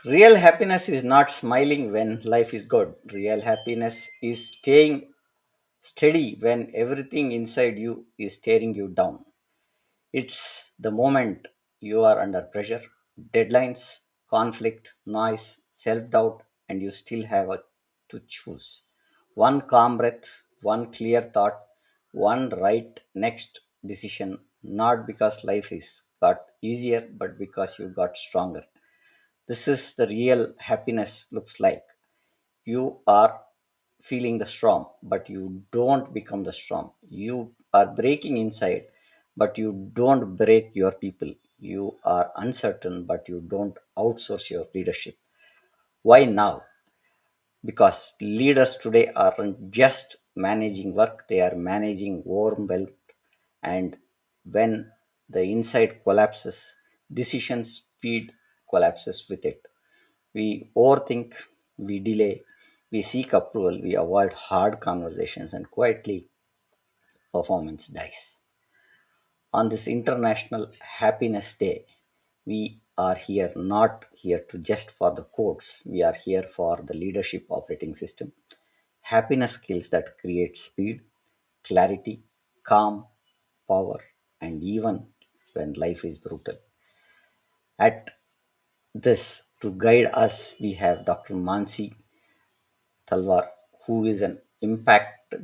Real happiness is not smiling when life is good. Real happiness is staying steady when everything inside you is tearing you down. It's the moment you are under pressure, deadlines, conflict, noise, self doubt, and you still have to choose. One calm breath, one clear thought, one right next decision, not because life is got easier, but because you got stronger. This is the real happiness looks like. You are feeling the storm, but you don't become the storm. You are breaking inside, but you don't break your people. You are uncertain, but you don't outsource your leadership. Why now? Because leaders today aren't just managing work, they are managing overwhelm. And when the inside collapses, decision speed collapses with it. We overthink, we delay, we seek approval, we avoid hard conversations, and quietly performance dies. On this International Happiness Day, we are here not here to just for the quotes, we are here for the leadership operating system. Happiness skills that create speed, clarity, calm, power, and even when life is brutal. At this, to guide us, we have Dr. Mansi Talwar, who is an impact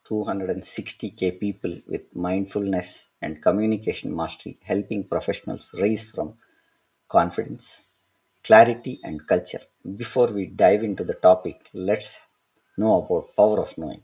260K people with mindfulness and communication mastery, helping professionals rise from confidence, clarity, and culture. Before we dive into the topic, let's know about power of knowing.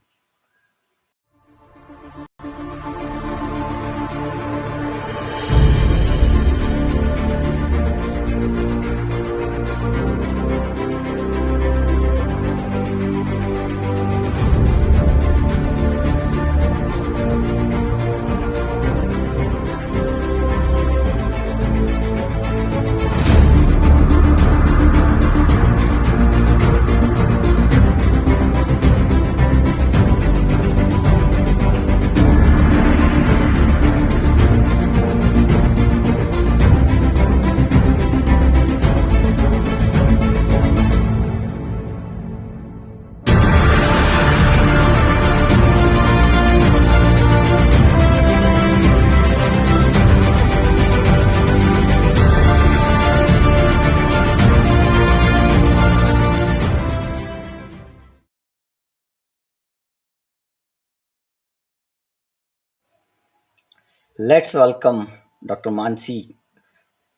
Let's welcome Dr. Mansi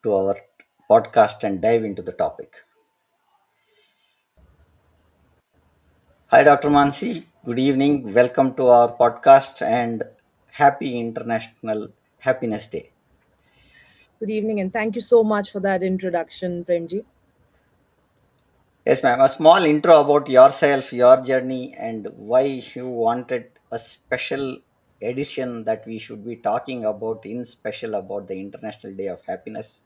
to our podcast and dive into the topic. Hi, Dr. Mansi. Good evening. Welcome to our podcast and happy International Happiness Day. Good evening, and thank you so much for that introduction, Premji. Yes, ma'am. A small intro about yourself, your journey, and why you wanted a special edition that we should be talking about in special about the International Day of Happiness,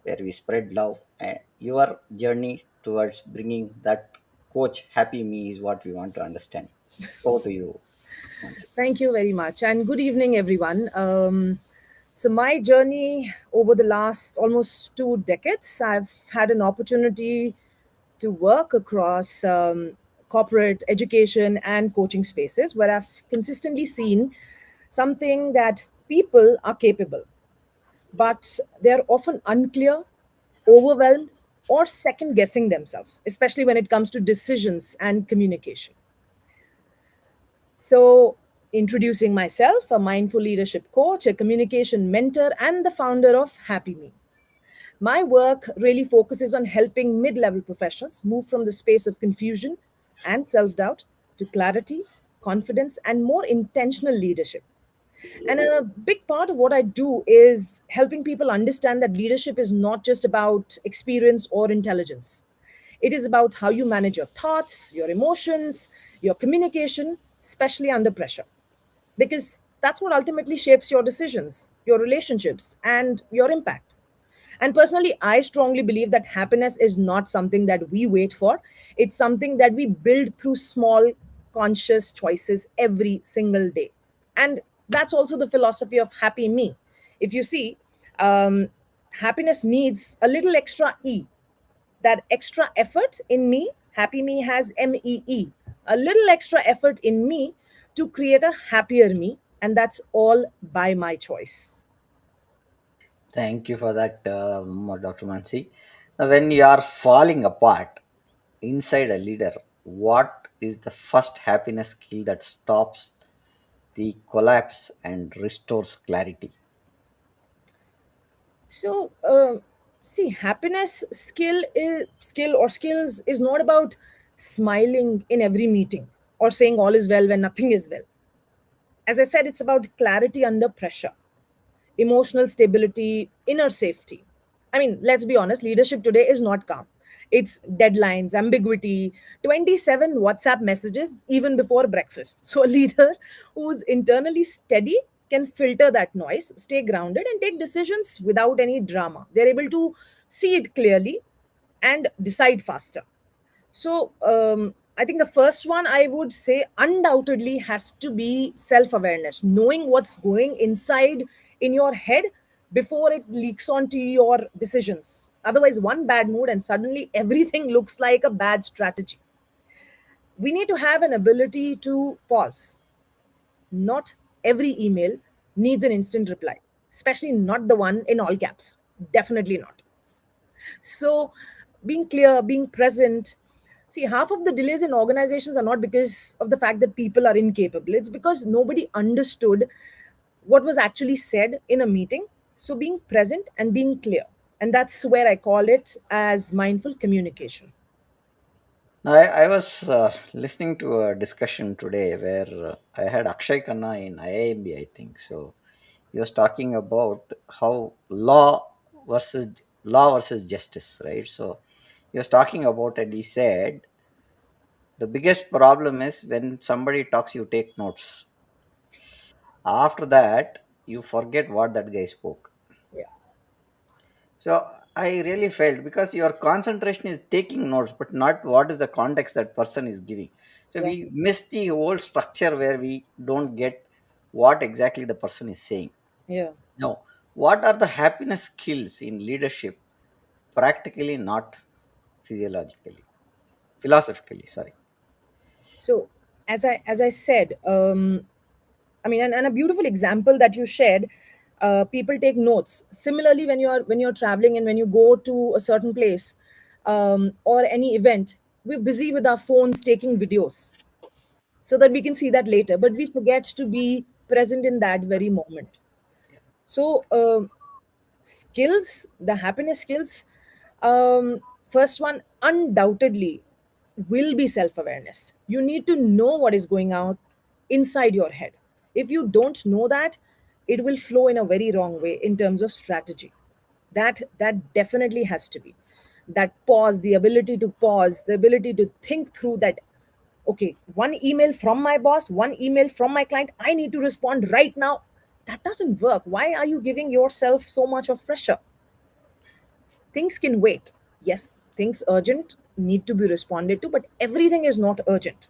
where we spread love. And your journey towards bringing that coach happy me is what we want to understand. Over to you, Mansi. Thank you very much, and good evening, everyone. So, my journey over the last almost 2 decades, I've had an opportunity to work across corporate education and coaching spaces where I've consistently seen something that people are capable, but they're often unclear, overwhelmed, or second guessing themselves, especially when it comes to decisions and communication. So, introducing myself, a mindful leadership coach, a communication mentor, and the founder of Happy Me. My work really focuses on helping mid level professionals move from the space of confusion and self doubt to clarity, confidence, and more intentional leadership. And a big part of what I do is helping people understand that leadership is not just about experience or intelligence. It is about how you manage your thoughts, your emotions, your communication, especially under pressure. Because that's what ultimately shapes your decisions, your relationships, and your impact. And personally, I strongly believe that happiness is not something that we wait for. It's something that we build through small, conscious choices every single day. And that's also the philosophy of Happy Me. If you see, um, happiness needs a little extra E. That extra effort in me, happy me has MEE, a little extra effort in me to create a happier me, and that's all by my choice. Thank you for that, Dr. Mansi. Now, when you are falling apart inside a leader, what is the first happiness skill that stops the collapse and restores clarity? So, see, happiness skill or skills is not about smiling in every meeting or saying all is well when nothing is well. As I said, it's about clarity under pressure, emotional stability, inner safety. I mean, let's be honest, leadership today is not calm. It's deadlines, ambiguity, 27 WhatsApp messages even before breakfast. So, a leader who's internally steady can filter that noise, stay grounded, and take decisions without any drama. They're able to see it clearly and decide faster. So, I think the first one I would say undoubtedly has to be self awareness, knowing what's going inside in your head before it leaks onto your decisions. Otherwise, one bad mood and suddenly everything looks like a bad strategy. We need to have an ability to pause. Not every email needs an instant reply, especially not the one in all caps. Definitely not. So, being clear, being present. See, half of the delays in organizations are not because of the fact that people are incapable, it's because nobody understood what was actually said in a meeting. So, being present and being clear. And that's where I call it as mindful communication. Now, I was listening to a discussion today where I had Akshay Khanna in IIMB, I think. So he was talking about how law versus justice, right? So he was talking about it. He said the biggest problem is when somebody talks, you take notes. After that, you forget what that guy spoke. Yeah, So I really felt because your concentration is taking notes, but not what is the context that person is giving. So yeah, we miss the whole structure where we don't get what exactly the person is saying. yeah. Now, what are the happiness skills in leadership? Practically, not physiologically, philosophically. Sorry. So, as I said, I mean, and a beautiful example that you shared. People take notes. Similarly, when you're traveling and when you go to a certain place or any event, we're busy with our phones taking videos so that we can see that later. But we forget to be present in that very moment. So, skills, the happiness skills, first one undoubtedly will be self awareness. You need to know what is going on inside your head. If you don't know that, it will flow in a very wrong way in terms of strategy. That definitely has to be that pause, the ability to pause, the ability to think through that. Okay, one email from my boss, one email from my client, I need to respond right now. That doesn't work. Why are you giving yourself so much of pressure? Things can wait. Yes, things urgent need to be responded to, but everything is not urgent.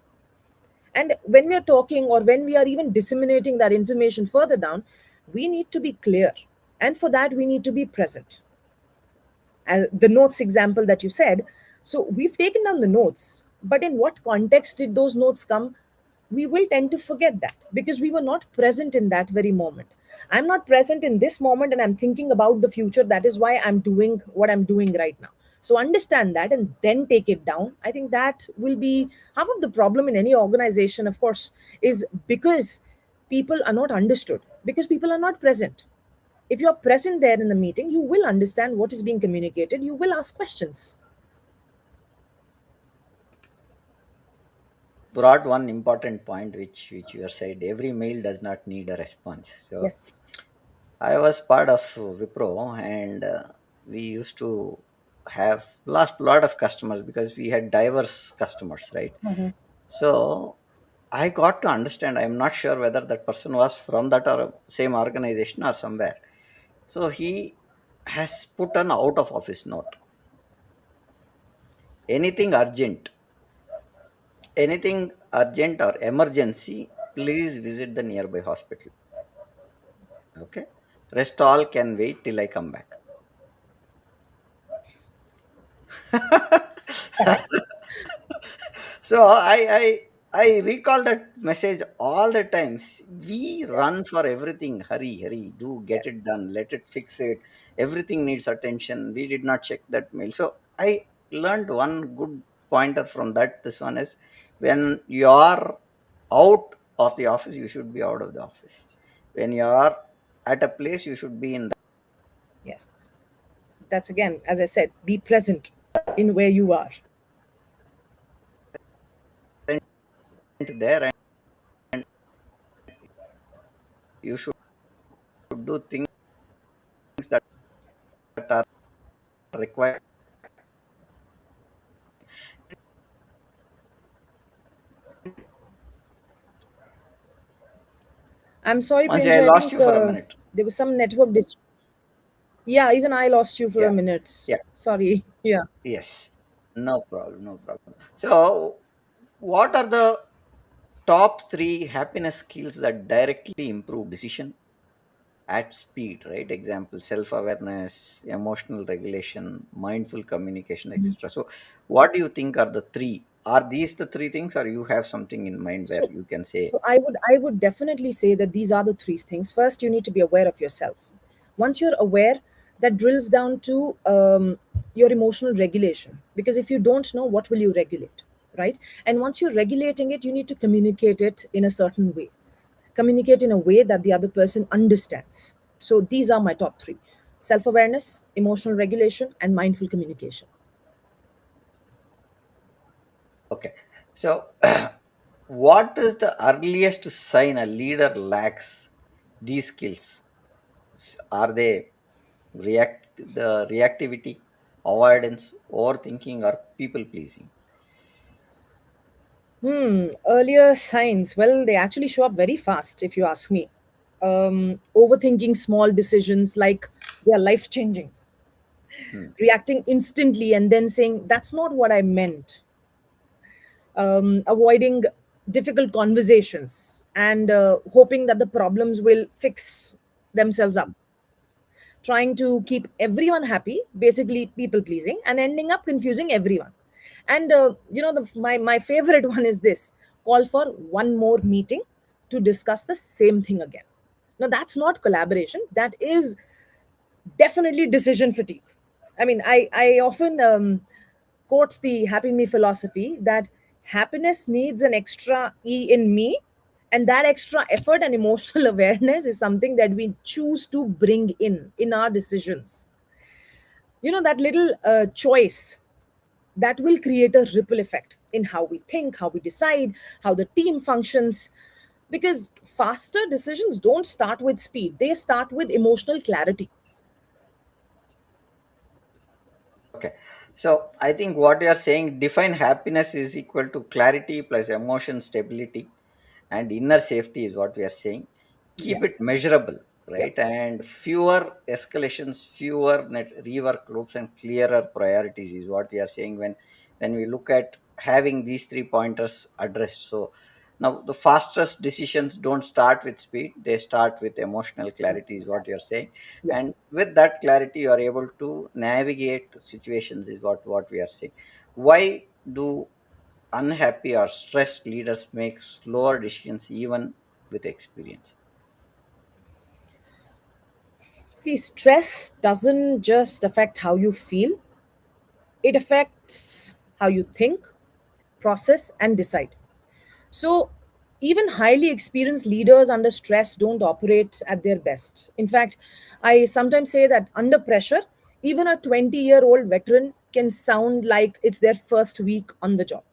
And when we are talking or when we are even disseminating that information further down, we need to be clear. And for that, we need to be present. The notes example that you said. So we've taken down the notes, but in what context did those notes come? We will tend to forget that because we were not present in that very moment. I'm not present in this moment and I'm thinking about the future. That is why I'm doing what I'm doing right now. So understand that and then take it down. I think that will be half of the problem in any organization, of course, is because people are not understood, because people are not present. If you're present there in the meeting, you will understand what is being communicated. You will ask questions. Brought one important point which you have said. Every mail does not need a response. So Yes. I was part of Wipro, and we used to have lost a lot of customers because we had diverse customers, right? So I got to understand. I'm not sure whether that person was from that or same organization or somewhere. So he has put an out of office note. Anything urgent, anything urgent or emergency, please visit the nearby hospital. Okay. Rest all can wait till I come back. Correct. So I recall that message all the times. We Yeah. run for everything. Hurry, hurry, do get Yes. it done. Let it fix it. Everything needs attention. We did not check that mail. So I learned one good pointer from that. This one is, when you are out of the office, you should be out of the office. When you are at a place, you should be in Yes. That's again, as I said, be present in where you are. there, and you should do things that are required. I'm sorry, Once I Priyanka. I lost think you for a minute. there was some network Yeah, even I lost you for a Yeah, minute. yeah, Sorry. Yeah. yes. No problem, no problem. So, what are the top three happiness skills that directly improve decision at speed, right? Example, self-awareness, emotional regulation, mindful communication, etc. So, what do you think are the three? Are these the three things, or you have something in mind where So, you can say, so I would definitely say that these are the three things. First, you need to be aware of yourself. Once you're aware, that drills down to your emotional regulation. Because if you don't know, what will you regulate, right? And once you're regulating it, you need to communicate it in a certain way. Communicate in a way that the other person understands. So these are my top three: self-awareness, emotional regulation, and mindful communication. okay, so what is the earliest sign a leader lacks these skills? Are they the reactivity, avoidance, overthinking, or people pleasing? Earlier signs, well, they actually show up very fast, if you ask me. Overthinking small decisions like they are life changing, Hmm. reacting instantly and then saying, that's not what I meant, avoiding difficult conversations and hoping that the problems will fix themselves up, trying to keep everyone happy, basically people pleasing, and ending up confusing everyone. And my favorite one is this: call for one more meeting to discuss the same thing again. Now, that's not collaboration, that is definitely decision fatigue. I mean, I often quote the happy me philosophy that happiness needs an extra E in me, and that extra effort and emotional awareness is something that we choose to bring in our decisions. That little choice that will create a ripple effect in how we think, how we decide, how the team functions. Because faster decisions don't start with speed, they start with emotional clarity. Okay, so I think what you are saying, define happiness is equal to clarity plus emotion stability and inner safety is what we are saying. Keep it Yes. measurable, Yep. right? And fewer escalations, fewer net rework loops, and clearer priorities is what we are saying when we look at having these three pointers addressed. So now the fastest decisions don't start with speed; they start with emotional clarity, is what you are saying. And Yes. with that clarity, you are able to navigate situations, is what we are saying. Why do unhappy or stressed leaders make slower decisions even with experience? See, stress doesn't just affect how you feel, it affects how you think, process, and decide. So, even highly experienced leaders under stress don't operate at their best. In fact, I sometimes say that under pressure, even a 20-year-old veteran can sound like it's their first week on the job.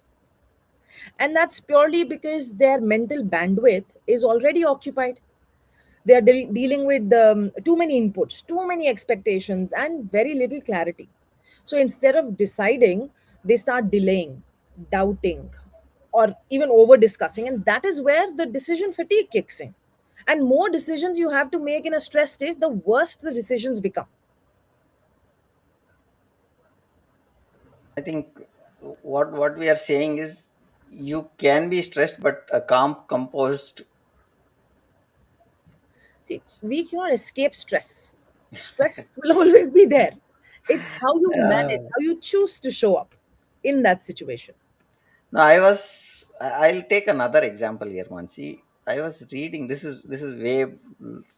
And that's purely because their mental bandwidth is already occupied. They are dealing with too many inputs, too many expectations, and very little clarity. So instead of deciding, they start delaying, doubting, or even over discussing. And that is where the decision fatigue kicks in. And more decisions you have to make in a stress state, the worse the decisions become. I think what we are saying is you can be stressed, but a calm, composed. See, we cannot escape stress. Stress will always be there. It's how you manage, Uh, how you choose to show up in that situation. no, I'll take another example here, Mansi. I was reading, this is way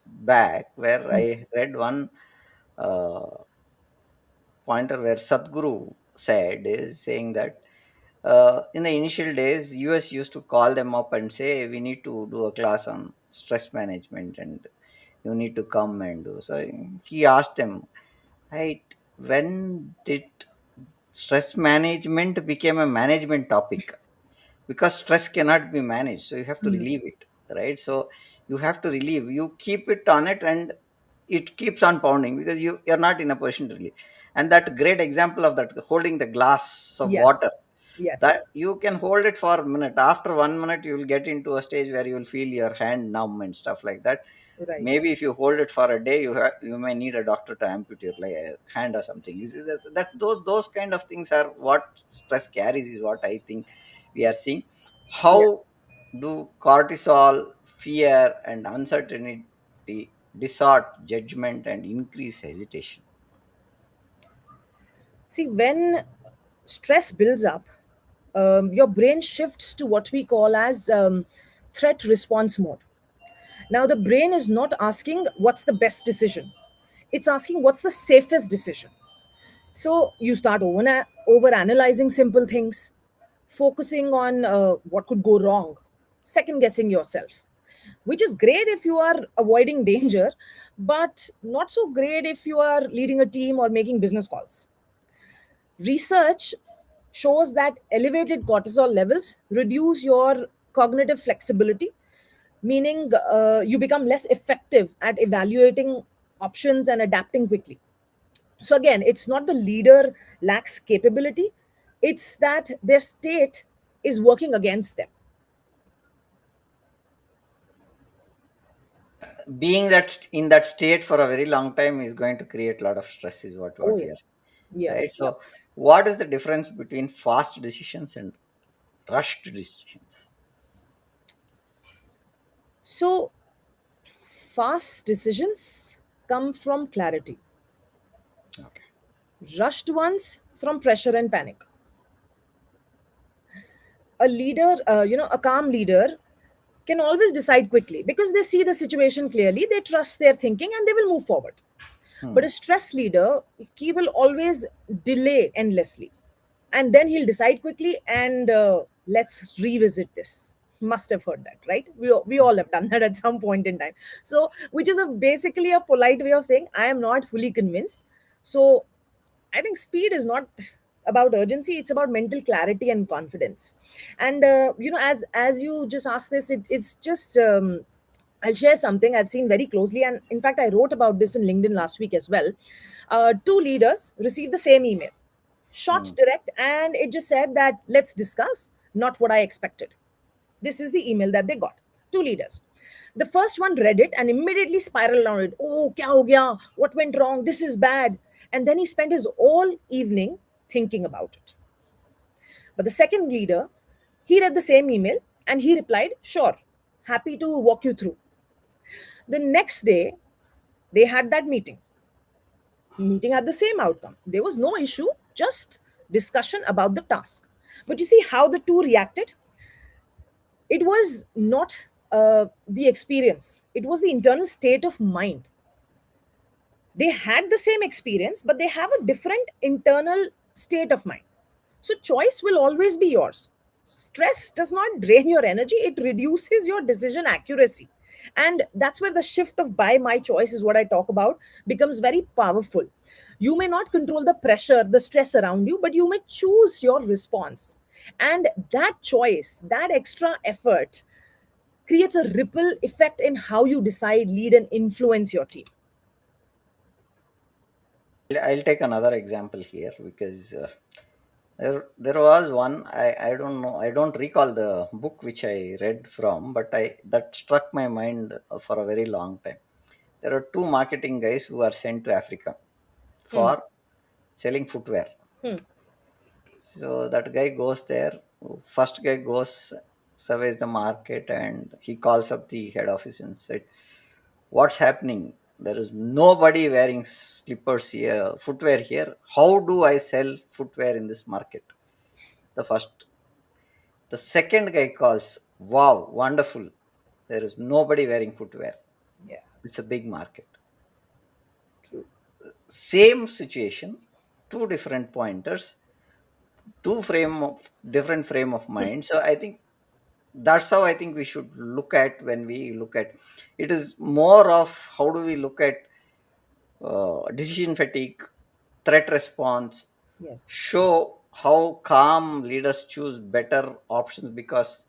back, where Mm. I read one uh, pointer where Sadhguru said is saying that in the initial days, US used to call them up and say, we need to do a class on stress management and you need to come and do. So he asked them, right, when did stress management became a management topic? Because stress cannot be managed, so you have to Mm. relieve it, right? So you have to relieve, you keep it on it and it keeps on pounding because you're not in a position to relieve. And that great example of that, holding the glass of water, Yes. that Yes. you can hold it for a minute, after 1 minute you will get into a stage where you will feel your hand numb and stuff like that. Right. Maybe if you hold it for a day, you may need a doctor to amputate your hand or something. Is that those kind of things are what stress carries, is what I think we are seeing. Yeah. How do cortisol, fear and uncertainty distort judgment and increase hesitation? See, when stress builds up, your brain shifts to what we call as threat response mode. Now, the brain is not asking what's the best decision, it's asking what's the safest decision. So you start over analyzing simple things, focusing on what could go wrong, second guessing yourself, which is great if you are avoiding danger, but not so great if you are leading a team or making business calls. Research shows that elevated cortisol levels reduce your cognitive flexibility, meaning you become less effective at evaluating options and adapting quickly. So, again, it's not the leader lacks capability, it's that their state is working against them. Being that in that state for a very long time is going to create a lot of stress, is Oh, what yeah. we are saying, Yeah. right? Yeah. So what is the difference between fast decisions and rushed decisions? So, fast decisions come from clarity, Okay. rushed ones from pressure and panic. A leader, a calm leader can always decide quickly because they see the situation clearly, they trust their thinking, and they will move forward. But Hmm. a stress leader, he will always delay endlessly. And then he'll decide quickly and let's revisit this. Must have heard that, right? We all have done that at some point in time. So, which is basically a polite way of saying, I am not fully convinced. So, I think speed is not about urgency; it's about mental clarity and confidence. And as you just asked this, it's just I'll share something I've seen very closely, and in fact, I wrote about this in LinkedIn last week as well. Two leaders received the same email, short, Hmm. direct, and it just said that let's discuss, not what I expected. This is the email that they got. Two leaders. The first one read it and immediately spiraled on it. Oh, kya ho gaya? What went wrong? This is bad. And then he spent his whole evening thinking about it. But the second leader, he read the same email and he replied, sure, happy to walk you through. The next day, they had that meeting had the same outcome. There was no issue, just discussion about the task. But you see how the two reacted? It was not the experience, it was the internal state of mind. They had the same experience, but they have a different internal state of mind. So, choice will always be yours. Stress does not drain your energy, it reduces your decision accuracy. And that's where the shift of by my choice is what I talk about becomes very powerful. You may not control the pressure, the stress around you, but you may choose your response. And that choice, that extra effort, creates a ripple effect in how you decide, lead, and influence your team. I'll take another example here because there was one, I don't know, I don't recall the book which I read from, but I that struck my mind for a very long time. There are two marketing guys who are sent to Africa Hmm. for selling footwear. Hmm. So that guy goes there. First guy goes, surveys the market, and he calls up the head office and said, "What's happening? There is nobody wearing slippers here, footwear here. How do I sell footwear in this market? The first. The second guy calls, wow, wonderful. There is nobody wearing footwear. Yeah. It's a big market. True. Same situation, two different pointers, two frame of different frame of mind. So I think that's how I think we should look at when we look at it. Is more of how do we look at decision fatigue, threat response, Yes. show how calm leaders choose better options because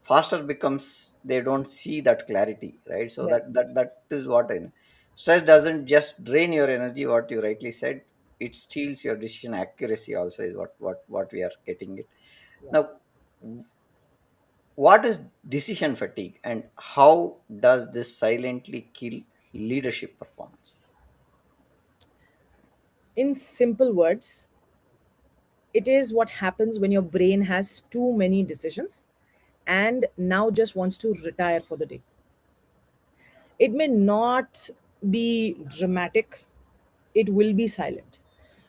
faster becomes they don't see that clarity, right? So Yeah. that is what I know. Stress doesn't just drain your energy, what you rightly said, it steals your decision accuracy also is what we are getting it Yeah. now. What is decision fatigue and how does this silently kill leadership performance? In simple words, it is what happens when your brain has too many decisions and now just wants to retire for the day. It may not be dramatic, it will be silent.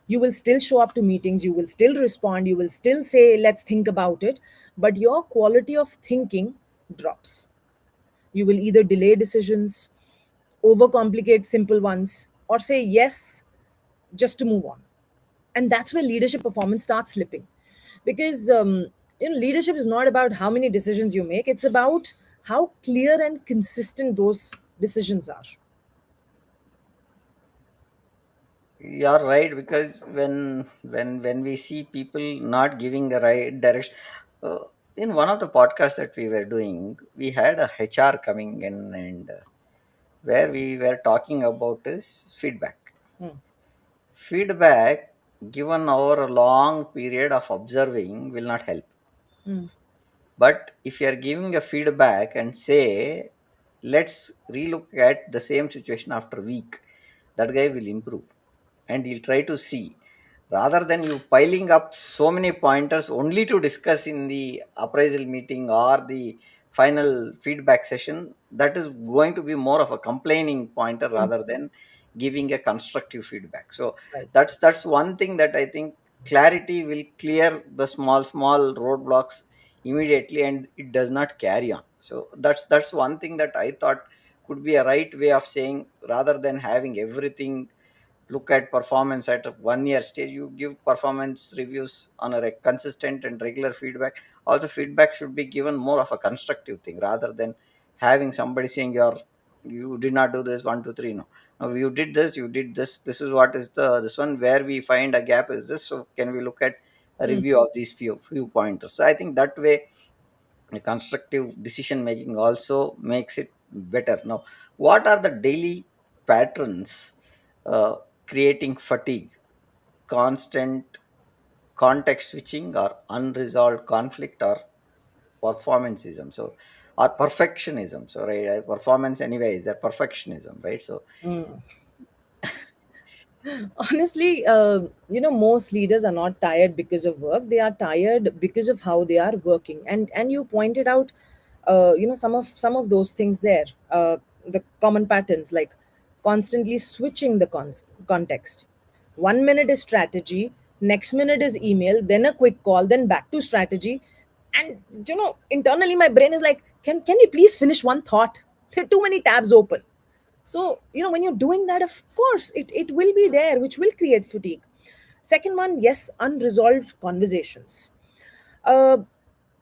You will still show up to meetings, you will still respond, you will still say, let's think about it, but your quality of thinking drops. You will either delay decisions, overcomplicate simple ones, or say yes just to move on. And that's where leadership performance starts slipping. Because leadership is not about how many decisions you make, it's about how clear and consistent those decisions are. You're right, because when we see people not giving the right direction, uh, in one of the podcasts that we were doing, we had a HR coming in, and where we were talking about is feedback. Hmm. Feedback given over a long period of observing will not help. Hmm. But if you are giving a feedback and say, let's relook at the same situation after a week, that guy will improve and he'll try to see, rather than you piling up so many pointers only to discuss in the appraisal meeting or the final feedback session. That is going to be more of a complaining pointer rather than giving a constructive feedback. So Right. that's one thing that I think clarity will clear the small roadblocks immediately, and it does not carry on. So that's one thing that I thought could be a right way of saying, rather than having everything look at performance at a 1 year stage, you give performance reviews on a consistent and regular feedback. Also feedback should be given more of a constructive thing rather than having somebody saying you did not do this 1 2 3. No, you did this, you did this, this is what is the this one where we find a gap is this, so can we look at a Hmm. review of these few pointers. So I think that way the constructive decision making also makes it better. Now, what are the daily patterns uh, creating fatigue? Constant context switching, or unresolved conflict, or performanceism? So, or perfectionism. So, right, performance anyway is a perfectionism, right? So, Honestly, most leaders are not tired because of work, they are tired because of how they are working. And you pointed out some of those things there, the common patterns, like constantly switching the context. 1 minute is strategy, next minute is email, then a quick call, then back to strategy. And internally my brain is like, can we please finish one thought? There are too many tabs open. So, when you're doing that, of course, it will be there, which will create fatigue. Second one, yes, unresolved conversations. Uh,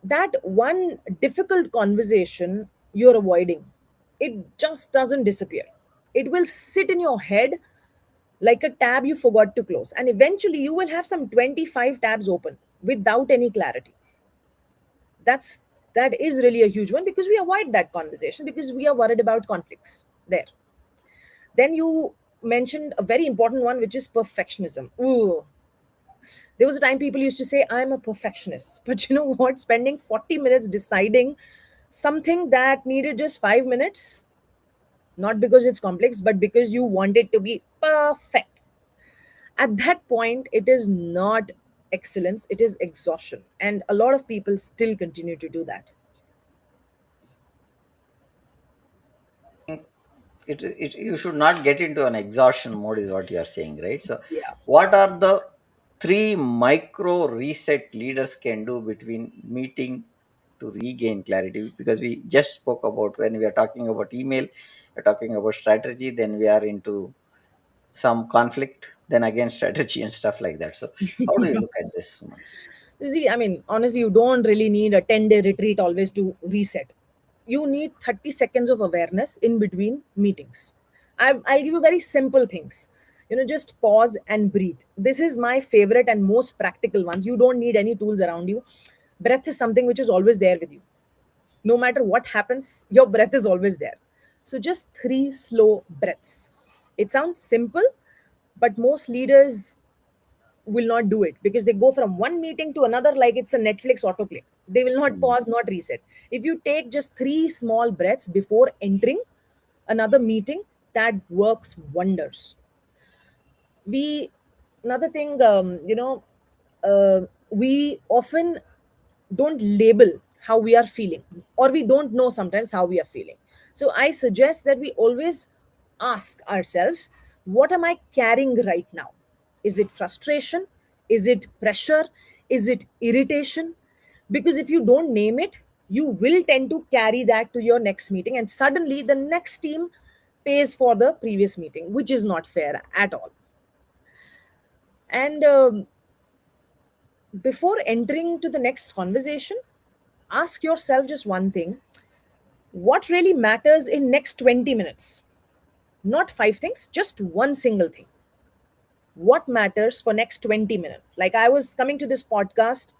that one difficult conversation you're avoiding, it just doesn't disappear. It will sit in your head like a tab you forgot to close. And eventually, you will have some 25 tabs open without any clarity. That is really a huge one, because we avoid that conversation because we are worried about conflicts there. Then you mentioned a very important one, which is perfectionism. Ooh, there was a time people used to say, I'm a perfectionist. But you know what? Spending 40 minutes deciding something that needed just 5 minutes, not because it's complex, but because you want it to be perfect. At that point, it is not excellence, it is exhaustion. And a lot of people still continue to do that. you should not get into an exhaustion mode is what you are saying, right? So Yeah. what are the three micro reset leaders can do between meeting to regain clarity? Because we just spoke about, when we are talking about email, we're talking about strategy, then we are into some conflict, then again strategy and stuff like that. So how do you look at this, Mansi? You see, I mean, honestly, you don't really need a 10-day retreat always to reset. You need 30 seconds of awareness in between meetings. I'll give you very simple things. Just pause and breathe. This is my favorite and most practical ones. You don't need any tools around you. Breath is something which is always there with you. No matter what happens, your breath is always there. So just three slow breaths. It sounds simple, but most leaders will not do it because they go from one meeting to another like it's a Netflix autoplay. They will not Mm. pause, not reset. If you take just three small breaths before entering another meeting, that works wonders. We Another thing, we often don't label how we are feeling, or we don't know sometimes how we are feeling. So I suggest that we always ask ourselves, what am I carrying right now? Is it frustration? Is it pressure? Is it irritation? Because if you don't name it, you will tend to carry that to your next meeting, and suddenly the next team pays for the previous meeting, which is not fair at all. And before entering to the next conversation, ask yourself just one thing: what really matters in next 20 minutes? Not five things, just one single thing. What matters for next 20 minutes? Like, I was coming to this podcast,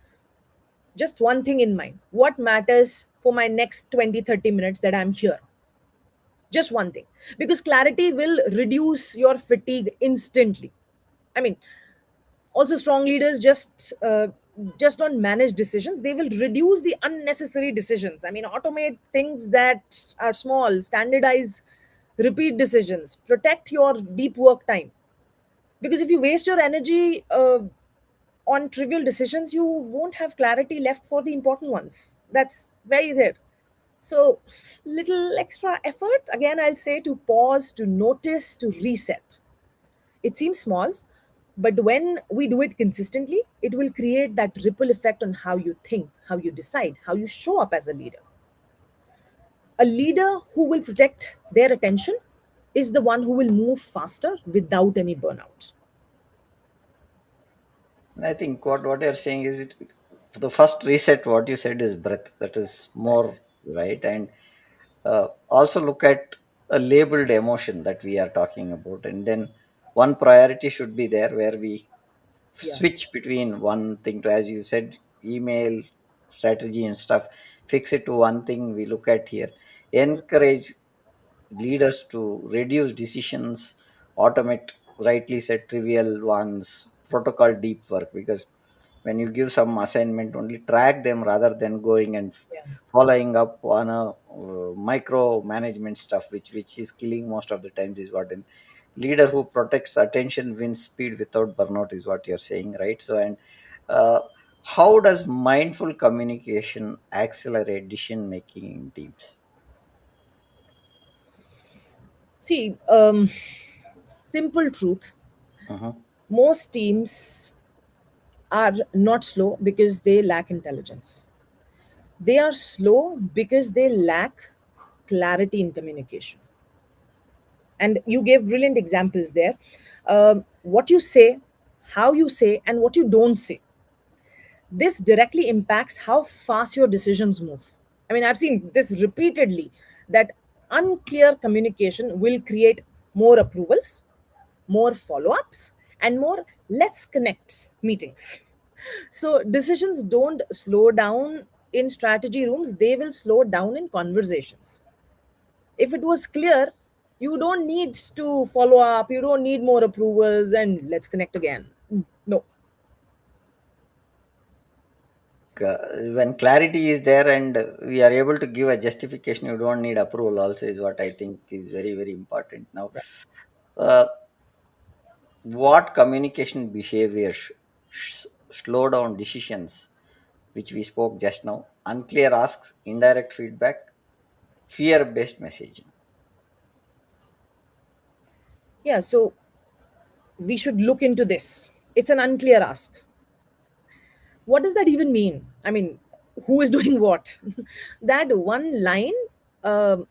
just one thing in mind. What matters for my next 20, 30 minutes that I'm here? Just one thing. Because clarity will reduce your fatigue instantly. I mean, also strong leaders just don't manage decisions, they will reduce the unnecessary decisions. I mean, automate things that are small, standardize repeat decisions, protect your deep work time. Because if you waste your energy on trivial decisions, you won't have clarity left for the important ones. That's very there. So little extra effort, again I'll say, to pause, to notice, to reset. It seems small, but when we do it consistently, it will create that ripple effect on how you think, how you decide, how you show up as a leader. A leader who will protect their attention is the one who will move faster without any burnout. I think what you're saying is, the first reset, what you said is breath. That is more right. And also look at a labeled emotion that we are talking about, and then one priority should be there where we Yeah. switch between one thing to, as you said, email strategy and stuff. Fix it to one thing we look at here. Encourage leaders to reduce decisions, automate rightly said trivial ones, protocol deep work. Because when you give some assignment, only track them rather than going and Yeah. following up on a micro management stuff, which is killing most of the times, is what. And leader who protects attention wins speed without burnout, is what you're saying, right? So, and uh, how does mindful communication accelerate decision making in teams? See, simple truth: Uh-huh. most teams are not slow because they lack intelligence. They are slow because they lack clarity in communication. And you gave brilliant examples there. What you say, how you say, and what you don't say, this directly impacts how fast your decisions move. I mean, I've seen this repeatedly, that unclear communication will create more approvals, more follow ups, and more let's connect meetings. So decisions don't slow down in strategy rooms, they will slow down in conversations. If it was clear, you don't need to follow up, you don't need more approvals, and let's connect again. No. When clarity is there and we are able to give a justification, you don't need approval also, is what I think is very very important now. uh, what communication behaviors slow down decisions, which we spoke just now? Unclear asks, indirect feedback, fear based messaging. Yeah, so we should look into this. It's an unclear ask. What does that even mean? I mean, who is doing what? That one line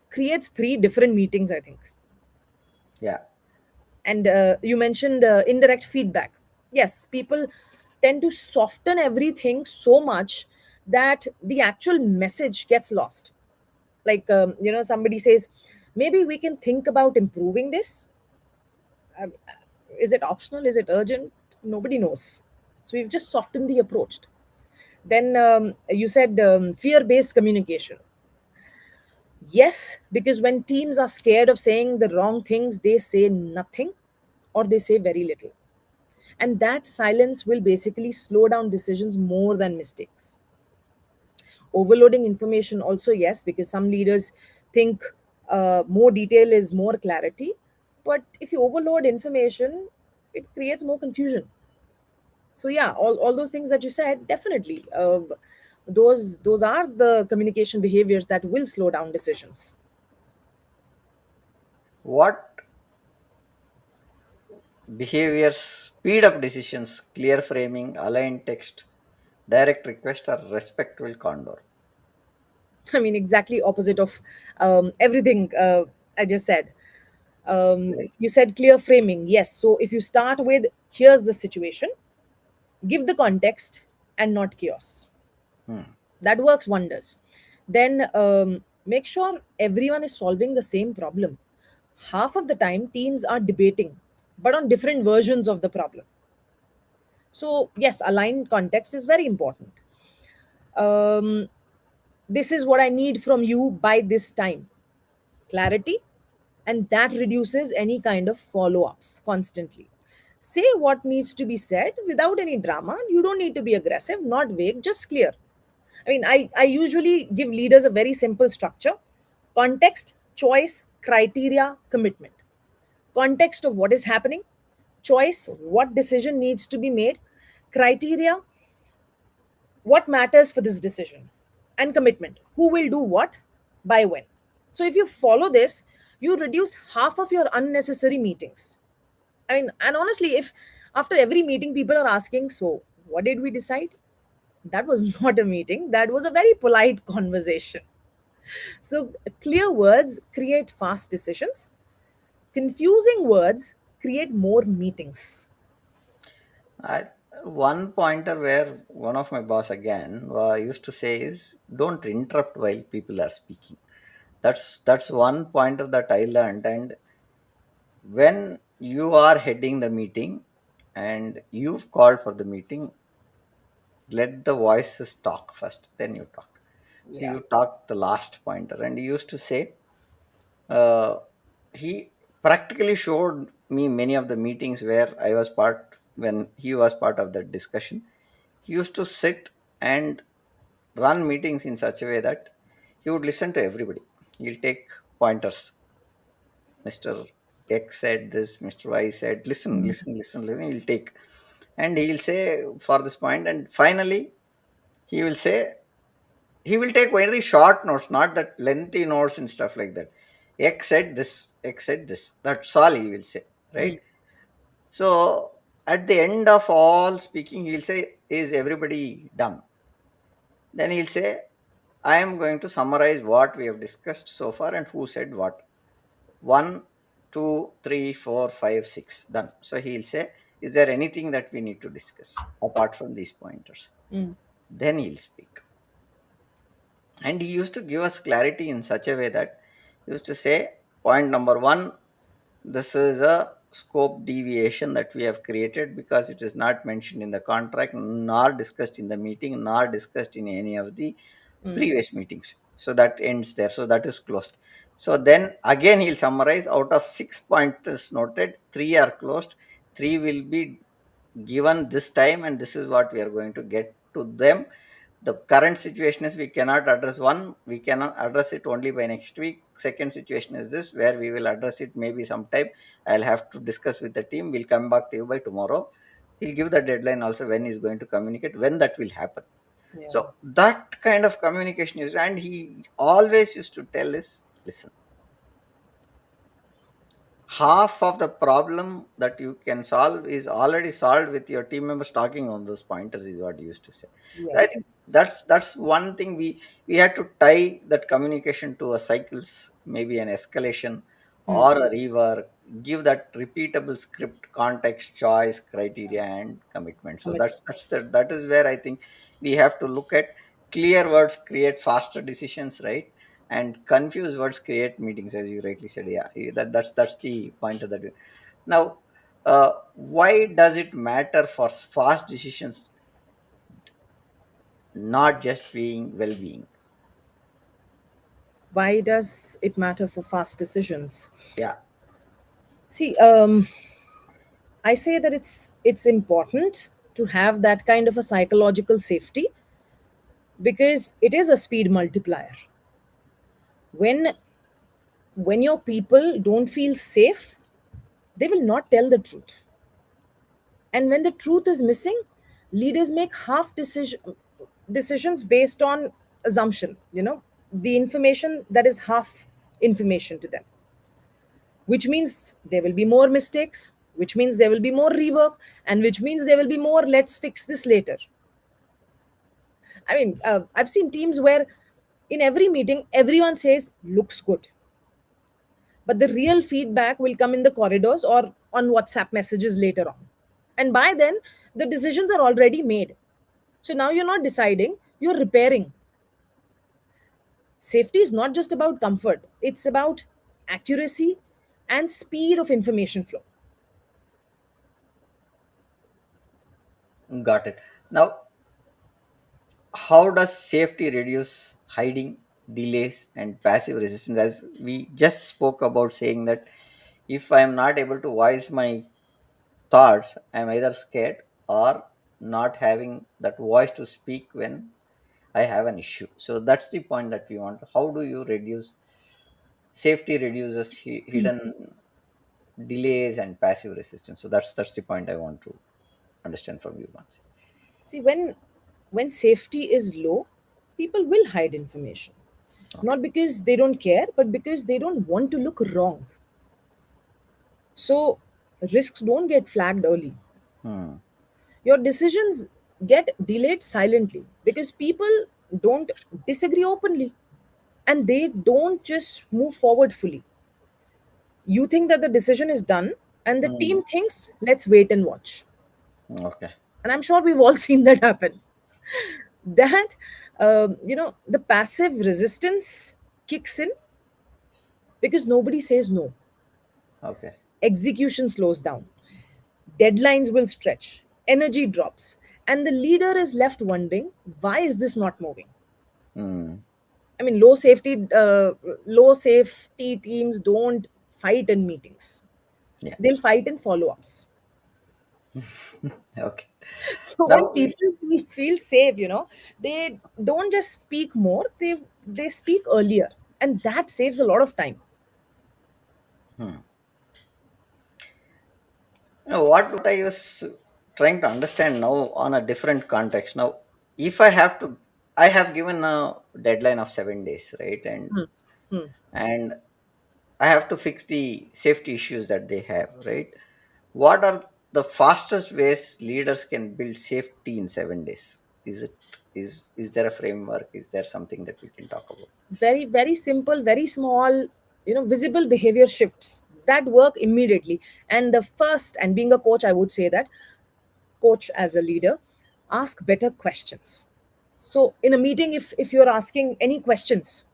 creates three different meetings, I think. Yeah. And you mentioned indirect feedback. Yes, people tend to soften everything so much that the actual message gets lost. Like, somebody says, maybe we can think about improving this. Is it optional? Is it urgent? Nobody knows. So we've just softened the approach. Then you said fear based communication. Yes, because when teams are scared of saying the wrong things, they say nothing or they say very little. And that silence will basically slow down decisions more than mistakes. Overloading information, also, yes, because some leaders think more detail is more clarity. But if you overload information, it creates more confusion. So yeah, all those things that you said, definitely, those are the communication behaviors that will slow down decisions. What behaviors speed up decisions? Clear framing, aligned text, direct request, or respectful condor? I mean, exactly opposite of everything I just said. Right. You said clear framing, yes. So if you start with here's the situation, give the context and not chaos, Hmm. that works wonders. Then make sure everyone is solving the same problem. Half of the time teams are debating but on different versions of the problem. So yes, aligned context is very important. um, this is what I need from you by this time. Clarity, and that reduces any kind of follow ups constantly. Say what needs to be said without any drama. You don't need to be aggressive, not vague, just clear. I mean, I usually give leaders a very simple structure: context, choice, criteria, commitment. Context of what is happening, choice, what decision needs to be made, criteria, what matters for this decision, and commitment, who will do what by when. So if you follow this, you reduce half of your unnecessary meetings. I mean, and honestly, if after every meeting people are asking, so what did we decide, that was not a meeting, that was a very polite conversation. So clear words create fast decisions, confusing words create more meetings. I, one pointer where one of my boss again used to say is don't interrupt while people are speaking. That's one pointer that I learned. And when you are heading the meeting and you've called for the meeting, let the voices talk first, then you talk. So Yeah. you talk the last pointer, and he used to say, uh, he practically showed me many of the meetings where I was part when he was part of that discussion. He used to sit and run meetings in such a way that he would listen to everybody. He'll take pointers. Mr. X said this, Mr. Y said, listen, listen, listen, listen. He'll take. And he'll say for this point, and finally he will say, he will take very short notes, not that lengthy notes and stuff like that. X said this, X said this. That's all he will say, Mm. right? So at the end of all speaking, he'll say, is everybody done? Then he'll say, I am going to summarize what we have discussed so far and who said what. One, two, three, four, five, six. Done. So he'll say, is there anything that we need to discuss apart from these pointers? Mm. Then he'll speak. And he used to give us clarity in such a way that he used to say, point number one, this is a scope deviation that we have created because it is not mentioned in the contract, nor discussed in the meeting, nor discussed in any of the Mm. previous meetings. So that ends there. So that is closed. So then again he'll summarize, out of 6 pointers noted, three are closed, three will be given this time, and this is what we are going to get to them. The current situation is we cannot address one, we cannot address it only by next week. Second situation is this, where we will address it maybe sometime. I'll have to discuss with the team, we'll come back to you by tomorrow. He'll give the deadline also when he's going to communicate, when that will happen. Yeah. So that kind of communication is, and he always used to tell us, listen, half of the problem that you can solve is already solved with your team members talking on those pointers, is what you used to say. So I Yes. think that's one thing we had to tie that communication to a cycles, maybe an escalation Hmm. or a rework, give that repeatable script, context, choice, criteria, and commitment. So Commitment. that is where I think we have to look at clear words create faster decisions, right? And confused words create meetings, as you rightly said. Yeah, that's the point of that. Now, why does it matter for fast decisions, not just being well-being? Why does it matter for fast decisions? Yeah. See, I say that it's important to have that kind of a psychological safety because it is a speed multiplier. When your people don't feel safe, they will not tell the truth. And when the truth is missing, leaders make decisions based on assumption, the information that is half information to them, which means there will be more mistakes, which means there will be more rework, and which means there will be more let's fix this later. I mean, I've seen teams where in every meeting, everyone says, looks good. But the real feedback will come in the corridors or on WhatsApp messages later on. And by then, the decisions are already made. So now you're not deciding, you're repairing. Safety is not just about comfort, it's about accuracy and speed of information flow. Got it. Now, how does safety reduce hiding, delays, and passive resistance? As we just spoke about, saying that if I am not able to voice my thoughts, I'm either scared or not having that voice to speak when I have an issue. So that's the point that we want. How do you reduce safety reduces hidden delays and passive resistance? So that's the point I want to understand from you, Mansi. See, when safety is low, people will hide information. Okay. Not because they don't care, but because they don't want to look wrong. So risks don't get flagged early. Hmm. Your decisions get delayed silently because people don't disagree openly and they don't just move forward fully. You think that the decision is done, and the Hmm. team thinks, let's wait and watch. Okay. And I'm sure we've all seen that happen. That, the passive resistance kicks in because nobody says no. Okay. Execution slows down, deadlines will stretch, energy drops, and the leader is left wondering, why is this not moving? Hmm. I mean, low safety teams don't fight in meetings. Yeah. They'll fight in follow-ups. Okay. So when Now. people feel safe, they don't just speak more; they speak earlier, and that saves a lot of time. Hmm. What I was trying to understand now on a different context. Now, if I have given a deadline of 7 days, right? Hmm. Hmm. And I have to fix the safety issues that they have, right? What are the fastest ways leaders can build safety in 7 days? Is there a framework? Is there something that we can talk about? Very very simple, very small, visible behavior shifts that work immediately. And the first, and being a coach, I would say that coach as a leader, ask better questions. So in a meeting, if you're asking any questions,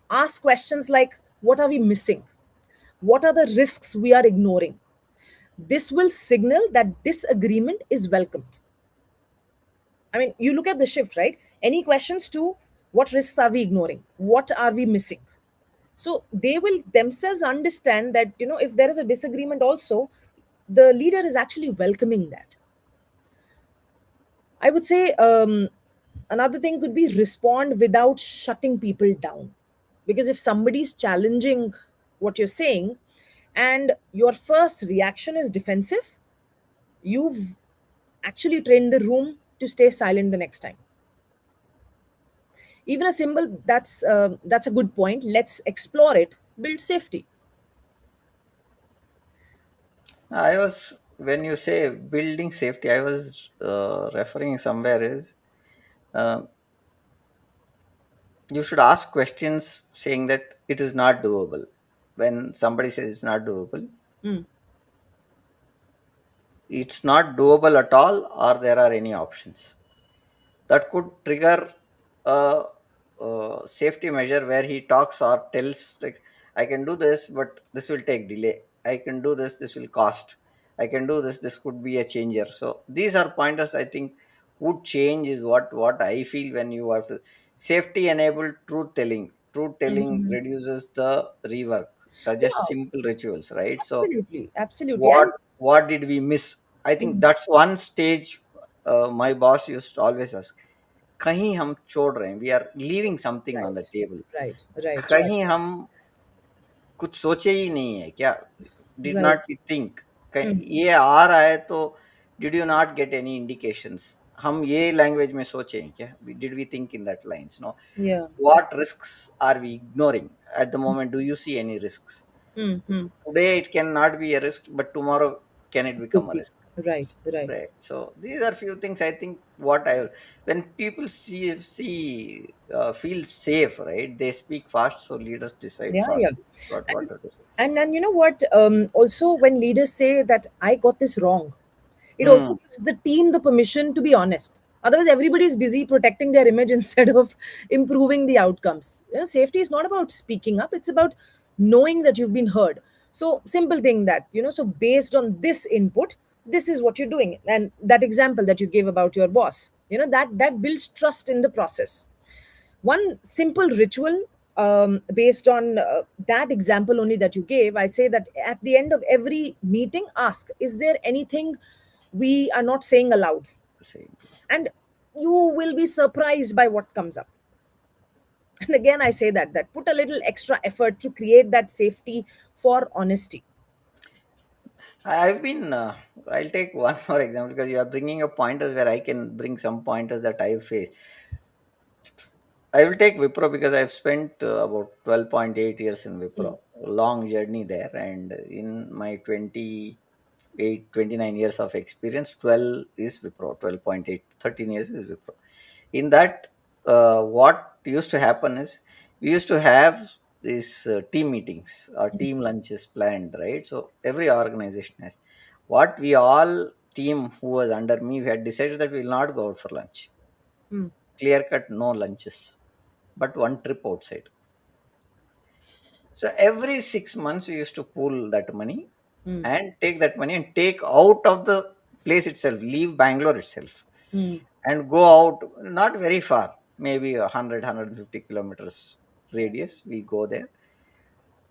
ask questions like, what are we missing? What are the risks we are ignoring? This will signal that disagreement is welcomed. I mean, you look at the shift, right? Any questions to, what risks are we ignoring? What are we missing? So they will themselves understand that, if there is a disagreement also, the leader is actually welcoming that. I would say another thing could be respond without shutting people down. Because if somebody is challenging what you're saying and your first reaction is defensive, you've actually trained the room to stay silent the next time. Even a symbol, that's a good point. Let's explore it, build safety. I was, when you say building safety, I was referring somewhere is, uh, you should ask questions saying that it is not doable. When somebody says it's not doable, Mm. it's not doable at all, or there are any options that could trigger a safety measure where he talks or tells like, I can do this, but this will take delay. I can do this, this will cost. I can do this, this could be a changer. So these are pointers I think would change, is what I feel. When you have to safety enabled truth telling, truth telling Mhm. reduces the rework, suggest Yeah, simple rituals, right? So absolutely, absolutely. what And what did we miss? I think mm, that's one stage. My boss used to always ask, कहीं हम छोड़ रहे हैं, we are leaving something on the right, table, right, right, right, कहीं हम कुछ सोचे ही नहीं है क्या, did right. Not we think, Mm. ये आ रहा है तो did you not get any indications, हम ये लैंग्वेज में सोचे हैं क्या, did we think in that lines, no, Yeah. what risks are we ignoring at the moment? Do you see any risks? Mm, mm. Today it cannot be a risk, but tomorrow can it become Could a be. risk? Right, right. Right. So these are few things I think what I, when people feel safe, right, they speak fast, so leaders decide Yeah, yeah. fast what And to do. and you know what? Also, when leaders say that I got this wrong, it also Hmm. gives the team the permission to be honest. Otherwise, everybody is busy protecting their image instead of improving the outcomes. You know, safety is not about speaking up; it's about knowing that you've been heard. So, simple thing that So based on this input, this is what you're doing, and that example that you gave about your boss, that builds trust in the process. One simple ritual, based on that example only that you gave, I say that at the end of every meeting, ask, is there anything we are not saying aloud? Saying. And you will be surprised by what comes up. And again, I say that put a little extra effort to create that safety for honesty. I've been. I'll take one more example because you are bringing up pointers where I can bring some pointers that I've faced. I will take Wipro because I've spent about 12.8 years in Mm, Wipro. Long journey there, and in my 29 years of experience, 12 is Wipro, 12.8, 13 years is Wipro. In that, what used to happen is we used to have these team meetings or team lunches planned, right? So every organization has. What we all team who was under me, we had decided that we will not go out for lunch. mm, Clear cut, no lunches, but one trip outside. So every 6 months we used to pool that money mm, and take that money and take out of the place itself, leave Bangalore itself, mm, and go out, not very far, maybe 100, 150 kilometers radius. We go there.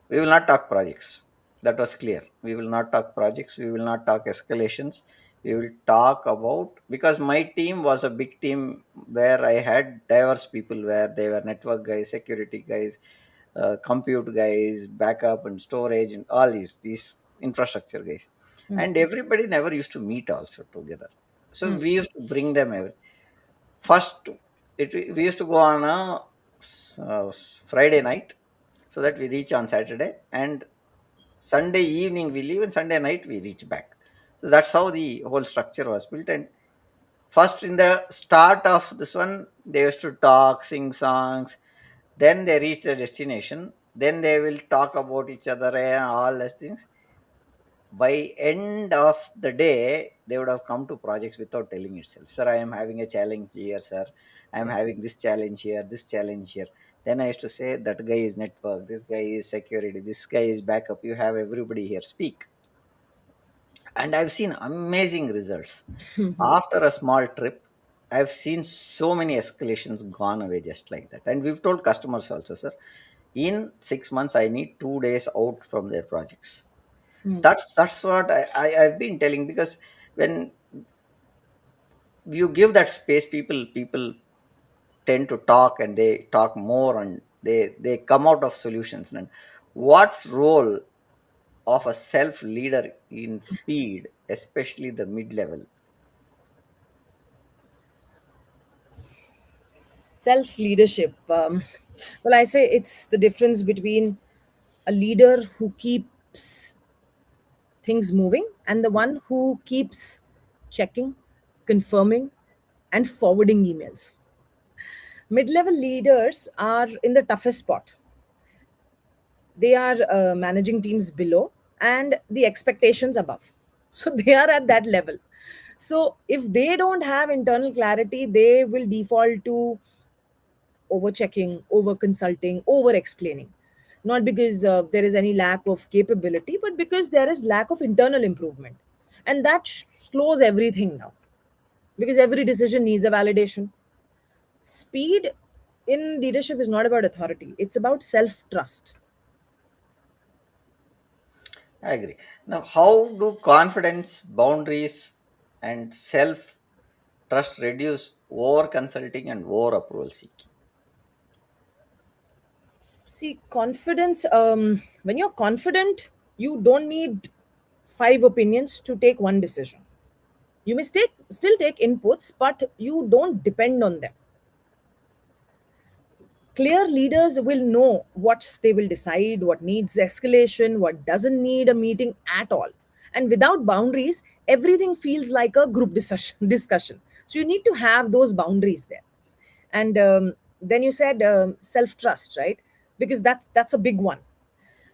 We will not talk projects. That was clear. We will not talk projects. We will not talk escalations. We will talk about, because my team was a big team where I had diverse people, where they were network guys, security guys, compute guys, backup and storage, and all these infrastructure guys, mm, and everybody never used to meet also together. So mm, we used to bring them first. We used to go on a Friday night, so that we reach on Saturday, and Sunday evening we leave, and Sunday night we reach back. So that's how the whole structure was built. And first, in the start of this one, they used to talk, sing songs, then they reach the destination, then they will talk about each other and all those things. By end of the day, they would have come to projects without telling itself, sir, I am having a challenge here, sir, I am having this challenge here, this challenge here. Then I used to say, that guy is network, this guy is security, this guy is backup, you have everybody here, speak. And I've seen amazing results. After a small trip, I've seen so many escalations gone away just like that. And we've told customers also, sir, in 6 months I need 2 days out from their projects. mm. That's what I've been telling, because when you give that space, people tend to talk, and they talk more, and they come out of solutions. And what's role of a self leader in speed, especially the mid level? Self leadership. Well, I say it's the difference between a leader who keeps things moving and the one who keeps checking, confirming, and forwarding emails. Mid level leaders are in the toughest spot. They are managing teams below and the expectations above. So they are at that level. So if they don't have internal clarity, they will default to over checking, over consulting, over explaining. Not because there is any lack of capability, but because there is lack of internal improvement. And that slows everything down because every decision needs a validation. Speed in leadership is not about authority, it's about self trust. I agree. Now, how do confidence, boundaries, and self trust reduce over consulting and over approval seeking? See, confidence, when you're confident, you don't need five opinions to take one decision. You may still take inputs, but you don't depend on them. Clear leaders will know what they will decide, what needs escalation, what doesn't need a meeting at all. And without boundaries, everything feels like a group discussion. So you need to have those boundaries there. And then you said self trust, right? Because that's a big one.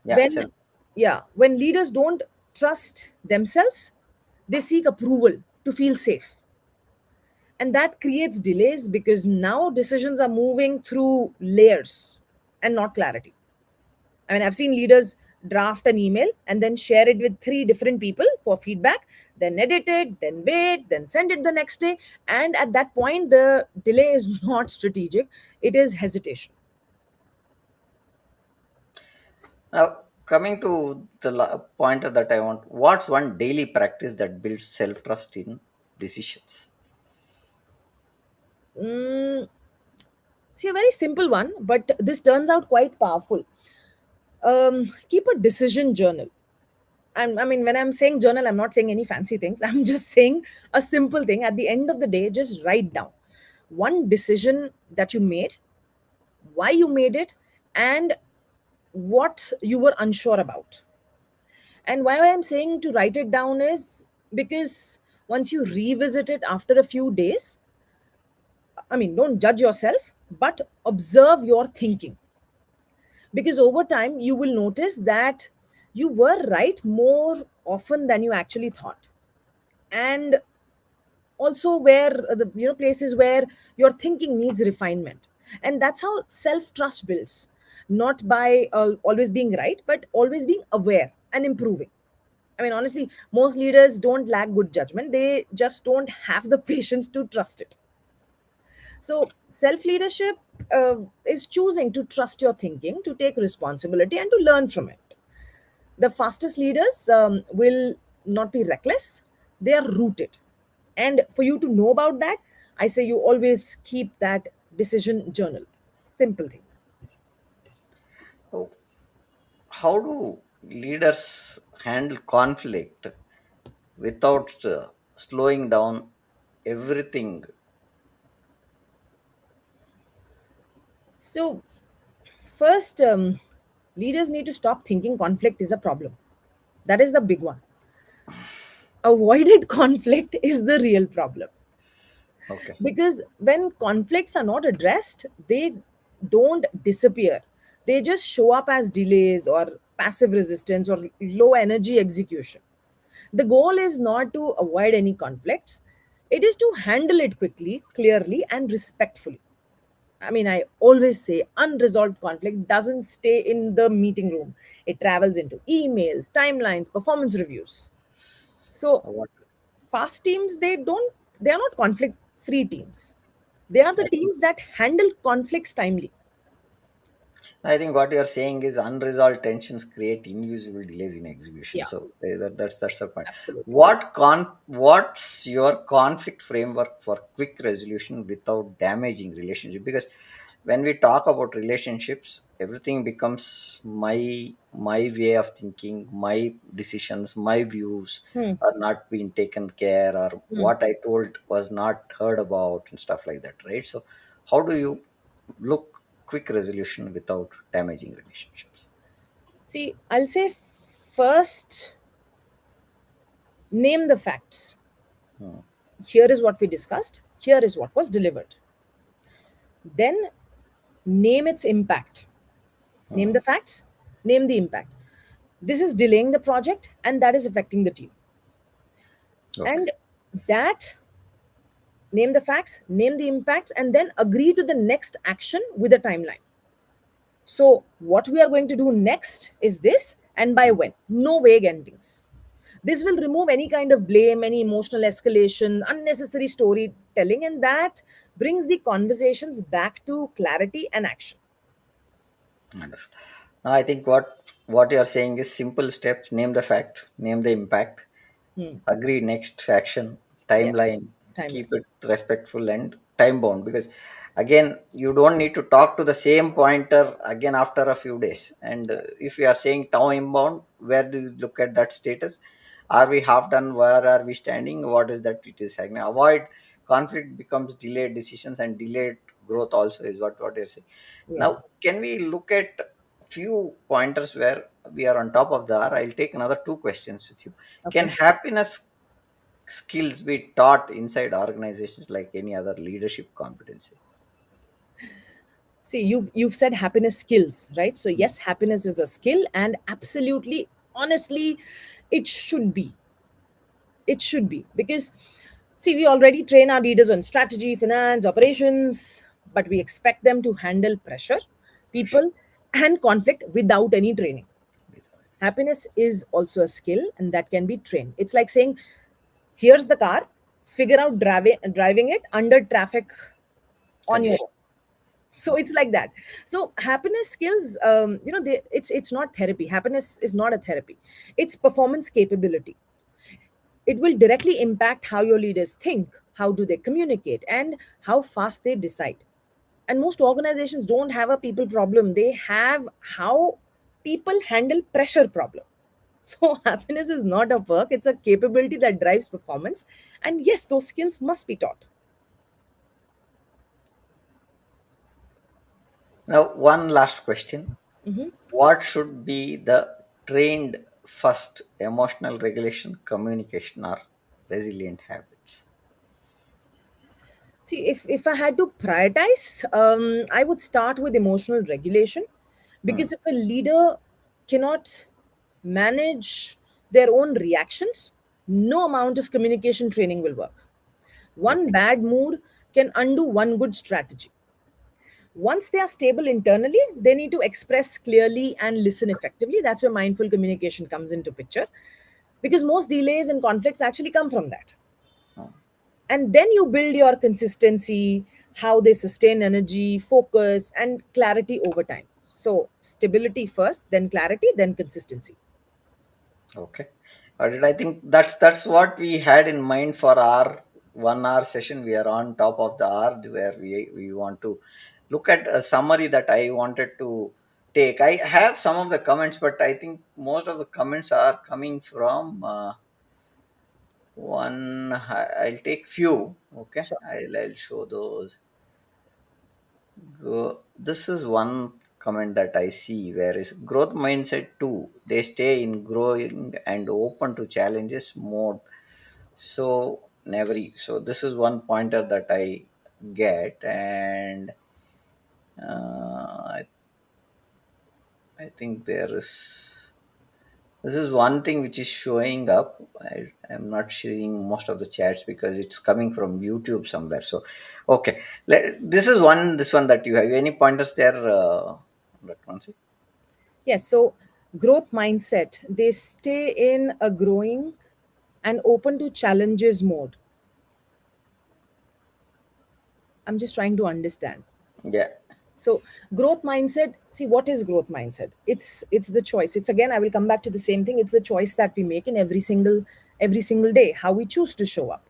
Yeah, When self. yeah, when leaders don't trust themselves, they seek approval to feel safe, and that creates delays because now decisions are moving through layers and not clarity. I mean, I've seen leaders draft an email and then share it with three different people for feedback, then edit it, then wait, then send it the next day. And at that point, the delay is not strategic, it is hesitation. Now, coming to the pointer that I want, what's one daily practice that builds self trust in decisions? Mm, see, a very simple one, but this turns out quite powerful. Keep a decision journal. I mean, when I'm saying journal, I'm not saying any fancy things. I'm just saying a simple thing. At the end of the day, just write down one decision that you made, why you made it, and what you were unsure about. And why I'm saying to write it down is because once you revisit it after a few days, I mean, don't judge yourself, but observe your thinking. Because over time, you will notice that you were right more often than you actually thought. And also where the places where your thinking needs refinement, and that's how self trust builds, not by always being right but always being aware and improving. I mean, honestly, most leaders don't lack good judgment, they just don't have the patience to trust it. So self leadership is choosing to trust your thinking, to take responsibility, and to learn from it. The fastest leaders will not be reckless, they are rooted. And for you to know about that, I say you always keep that decision journal. Simple thing. So, how do leaders handle conflict without slowing down everything? So, first, leaders need to stop thinking conflict is a problem. That is the big one. Avoided conflict is the real problem. Okay. Because when conflicts are not addressed, they don't disappear, they just show up as delays or passive resistance or low energy execution. The goal is not to avoid any conflicts, it is to handle it quickly, clearly, and respectfully. I mean, I always say unresolved conflict doesn't stay in the meeting room, it travels into emails, timelines, performance reviews. So What fast teams, they are not conflict free teams, they are the I think teams that handle conflicts timely. I think what you are saying is unresolved tensions create invisible delays in execution. Yeah, So that's the point. absolutely. What's your conflict framework for quick resolution without damaging relationship? Because when we talk about relationships, everything becomes my way of thinking, my decisions, my views Hmm. are not being taken care, or Hmm. what I told was not heard about and stuff like that, right? So how do you look quick resolution without damaging relationships? See, I'll say first, Name the facts. Hmm. Here is what we discussed. Here is what was delivered. Then name its impact. Name Hmm. the facts, name the impact. This is delaying the project and that is affecting the team. Okay. And that, name the facts, name the impacts, and then agree to the next action with a timeline. So, what we are going to do next is this, and by when? No vague endings. This will remove any kind of blame, any emotional escalation, unnecessary storytelling, and that brings the conversations back to clarity and action. Wonderful. Now, I think what you are saying is simple steps: name the fact, name the impact, Hmm. agree next action, Yes, timeline, timeline. keep it respectful and time bound. Because again, you don't need to talk to the same pointer again after a few days. And Yes, if you are saying time bound, where do you look at that status? Are we half done? Where are we standing? What is that it is happening? Avoid conflict becomes delayed decisions, and delayed growth also is what you're saying. yeah. Now, can we look at few pointers where we are on top of the hour? I'll take another two questions with you. Can Okay. happiness skills be taught inside organizations like any other leadership competency? See, you've said happiness skills, right? So yes, happiness is a skill, and absolutely, honestly, it should be. It should be because, see, we already train our leaders on strategy, finance, operations, but we expect them to handle pressure, people, and conflict without any training. Happiness is also a skill, and that can be trained. It's like saying, "Here's the car. Figure out driving it under traffic on your Condition. own." So it's like that. So happiness skills, it's not therapy. Happiness is not a therapy. It's performance capability. It will directly impact how your leaders think, how do they communicate, and how fast they decide. And most organizations don't have a people problem, they have how people handle pressure problem. So happiness is not a perk, it's a capability that drives performance. And yes, those skills must be taught. Now, one last question. Mhm. What should be the trained first emotional regulation, communication, or resilient habits? See, if I had to prioritize, I would start with emotional regulation, Hmm. because if a leader cannot manage their own reactions, no amount of communication training will work. One Okay. bad mood can undo one good strategy. Once they are stable internally, they need to express clearly and listen effectively. That's where mindful communication comes into picture, because most delays and conflicts actually come from that. Hmm. And then you build your consistency, how they sustain energy, focus, and clarity over time. So stability first, then clarity, then consistency. Okay. All right. I think that's what we had in mind for our 1 hour session. We are on top of the hour where we want to look at a summary that I wanted to take. I have some of the comments, but I think most of the comments are coming from one. I'll take few. Okay. Sure. I'll show those. This is one comment that I see where is growth mindset too. They stay in growing and open to challenges mode. So never. So this is one pointer that I get, and I think there is. This is one thing which is showing up. I'm not seeing most of the chats because it's coming from YouTube somewhere. So, okay, this is one. This one that you have. Any pointers there? That one. See. Yes. So growth mindset, they stay in a growing and open to challenges mode. I'm just trying to understand. Yeah. So growth mindset, see, what is growth mindset? It's the choice. It's, again, I will come back to the same thing. It's the choice that we make in every single day, how we choose to show up,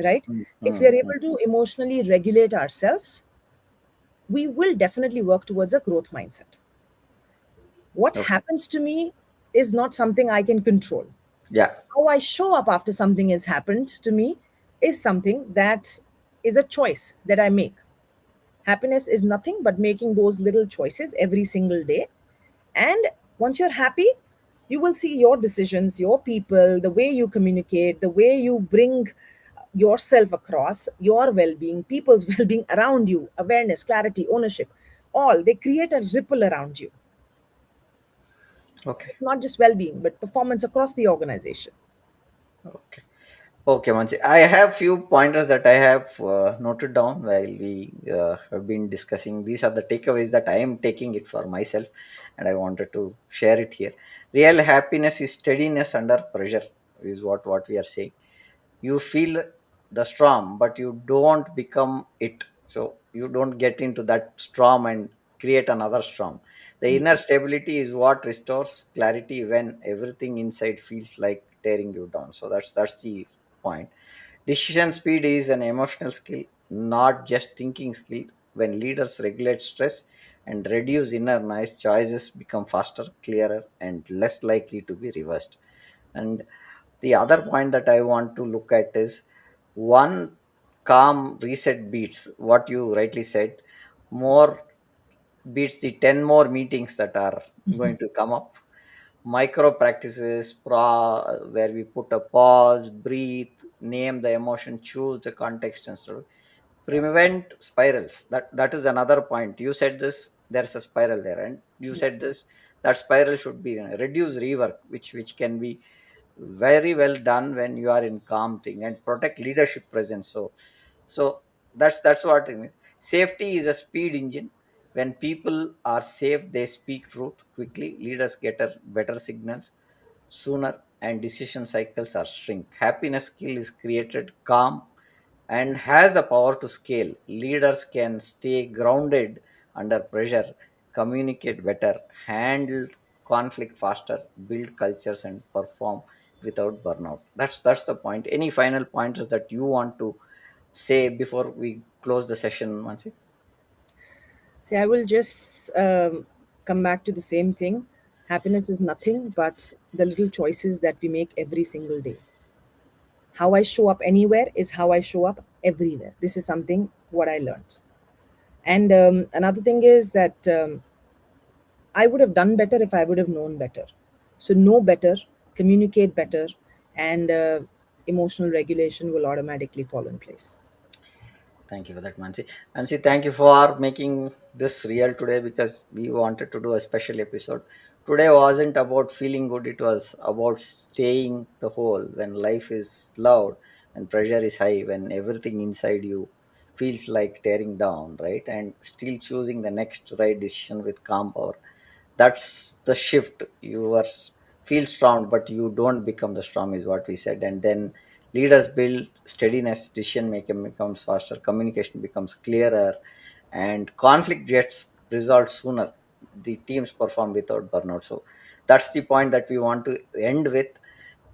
right? Mm, If we are mm, mm. able to emotionally regulate ourselves, we will definitely work towards a growth mindset. What Okay. happens to me is not something I can control. Yeah. How I show up after something has happened to me is something that is a choice that I make. Happiness is nothing but making those little choices every single day. And once you're happy, You will see your decisions, your people, the way you communicate, the way you bring yourself across, your well being, people's well being around you, awareness, clarity, ownership, all they create a ripple around you. Okay. It's not just well being, but performance across the organization. Okay. Okay, Mansi. I have few pointers that I have noted down while we have been discussing. These are the takeaways that I am taking it for myself, and I wanted to share it here. Real happiness is steadiness under pressure, is what we are saying. You feel the storm, but you don't become it. So you don't get into that storm and create another storm. The inner stability is what restores clarity when everything inside feels like tearing you down. So that's the point. Decision speed is an emotional skill, not just thinking skill. When leaders regulate stress and reduce inner noise, choices become faster, clearer, and less likely to be reversed. And the other point that I want to look at is one calm reset beats what you rightly said, more beats the 10 more meetings that are going to come up. Micro practices where we put a pause, breathe, name the emotion, choose the context, and so prevent spirals. That is another point. You said this, there's a spiral there, and you said this, that spiral should be reduce rework, which can be very well done when you are in calm thing, and protect leadership presence. So that's what I mean. Safety is a speed engine. When people are safe, they speak truth quickly, leaders get a better signals sooner, and decision cycles are shrink. Happiness skill is created calm and has the power to scale. Leaders can stay grounded under pressure, communicate better, handle conflict faster, build cultures, and perform without burnout. That's the point. Any final pointers that you want to say before we close the session, Mansi? See, I will just come back to the same thing. Happiness is nothing but the little choices that we make every single day. How I show up anywhere is how I show up everywhere. This is something what I learned. And another thing is that I would have done better if I would have known better. So, know better, communicate better, and emotional regulation will automatically fall in place. Thank you for that, Mansi. Mansi, thank you for making this real today, because we wanted to do a special episode. Today wasn't about feeling good, it was about staying the whole when life is loud and pressure is high, when everything inside you feels like tearing down, right? And still choosing the next right decision with calm power. That's the shift. You are feel strong, but you don't become the storm, is what we said. And then leaders build steadiness, decision making becomes faster, communication becomes clearer, and conflict gets resolved sooner. The teams perform without burnout. So that's the point that we want to end with.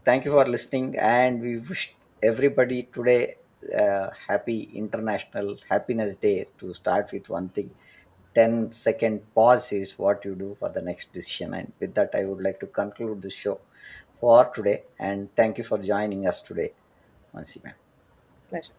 Thank you for listening, and we wish everybody today happy International Happiness Day. To start with one thing, 10-second pause is what you do for the next decision. And with that, I would like to conclude the show for today. And thank you for joining us today, Mansi ma'am. Pleasure.